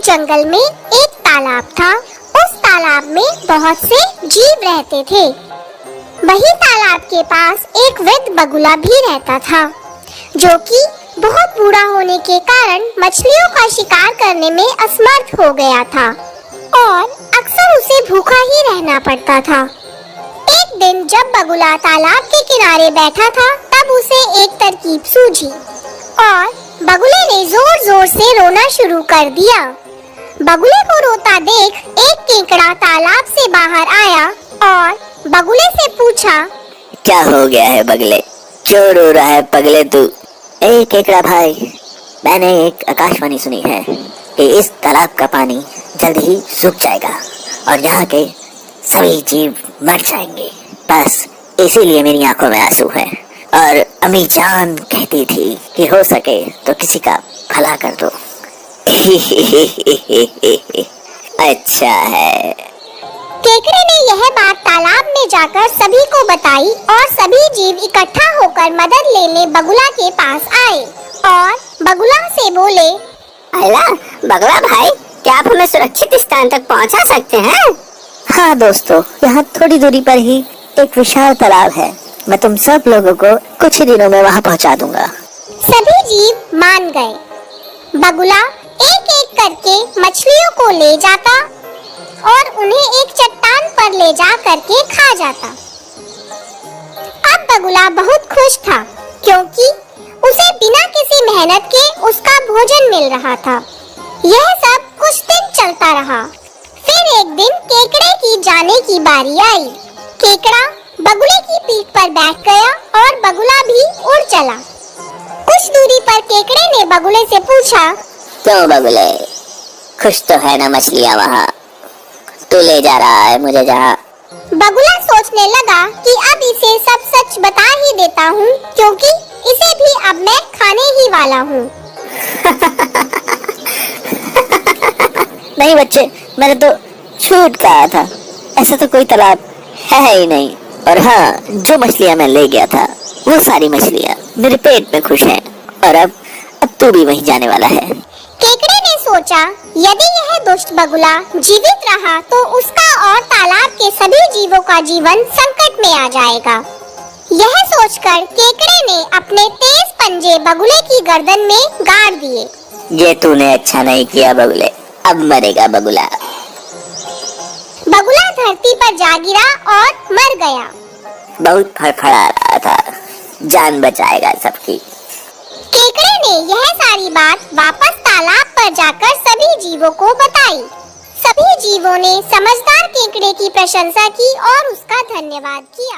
जंगल में एक तालाब था। उस तालाब में बहुत से जीव रहते थे। वही तालाब के पास एक वृद्ध बगुला भी रहता था, जो कि बहुत बूढ़ा होने के कारण मछलियों का शिकार करने में असमर्थ हो गया था और अक्सर उसे भूखा ही रहना पड़ता था। एक दिन जब बगुला तालाब के किनारे बैठा था, तब उसे एक तरकीब सूझी और बगुले ने जोर जोर से रोना शुरू कर दिया। बगुले को रोता देख एक केकड़ा तालाब से बाहर आया और बगुले से पूछा, क्या हो गया है बगले, क्यों रो रहा है पगले तू? ए केकड़ा भाई, मैंने एक आकाशवाणी सुनी है कि इस तालाब का पानी जल्द ही सूख जाएगा और यहाँ के सभी जीव मर जाएंगे। बस इसीलिए मेरी आंखों में आंसू है। और अम्मी जान कहती थी कि हो सके तो किसी का भला कर दो। अच्छा है। केकड़े ने यह बात तालाब में जाकर सभी को बताई और सभी जीव इकट्ठा होकर मदद लेने बगुला के पास आए और बगुला से बोले, अल्लाह बगुला भाई, क्या आप हमें सुरक्षित स्थान तक पहुंचा सकते हैं? हाँ दोस्तों, यहाँ थोड़ी दूरी पर ही एक विशाल तालाब है। मैं तुम सब लोगों को कुछ ही दिनों में वहाँ पहुँचा दूंगा। सभी जीव मान गए। बगुला एक एक करके मछलियों को ले जाता और उन्हें एक चट्टान पर ले जा करके खा जाता। अब बगुला बहुत खुश था, क्योंकि उसे बिना किसी मेहनत के उसका भोजन मिल रहा था। यह सब कुछ दिन चलता रहा। फिर एक दिन केकड़े की जाने की बारी आई। केकड़ा बगुले की पीठ पर बैठ गया और बगुला भी उड़ चला। कुछ दूरी पर केकड़े ने बगुले से पूछा, क्यों बगुले, खुश तो है ना मछलियाँ वहाँ? तू ले जा रहा है मुझे जहाँ। बगुला सोचने लगा कि अब इसे सब सच बता ही देता हूँ, क्योंकि इसे भी अब मैं खाने ही वाला हूँ। नहीं बच्चे, मैंने तो झूठ कहा था। ऐसा तो कोई तालाब है ही नहीं। और हाँ, जो मछलियाँ मैं ले गया था वो सारी मछलियाँ मेरे पेट में खुश हैं। और अब तू भी वहीं जाने वाला है। केकड़े ने सोचा, यदि यह दुष्ट बगुला जीवित रहा तो उसका और तालाब के सभी जीवों का जीवन संकट में आ जाएगा। यह सोचकर केकड़े ने अपने तेज पंजे बगुले की गर्दन में गाड़ दिए। ये तूने अच्छा नहीं किया बगुले, अब मरेगा बगुला। बगुला धरती पर जा गिरा और मर गया। बहुत फड़फड़ा रहा था, जान बचाएगा सबकी। केकड़े ने यह सारी बात वापस तालाब पर जाकर सभी जीवों को बताई। सभी जीवों ने समझदार केकड़े की प्रशंसा की और उसका धन्यवाद किया।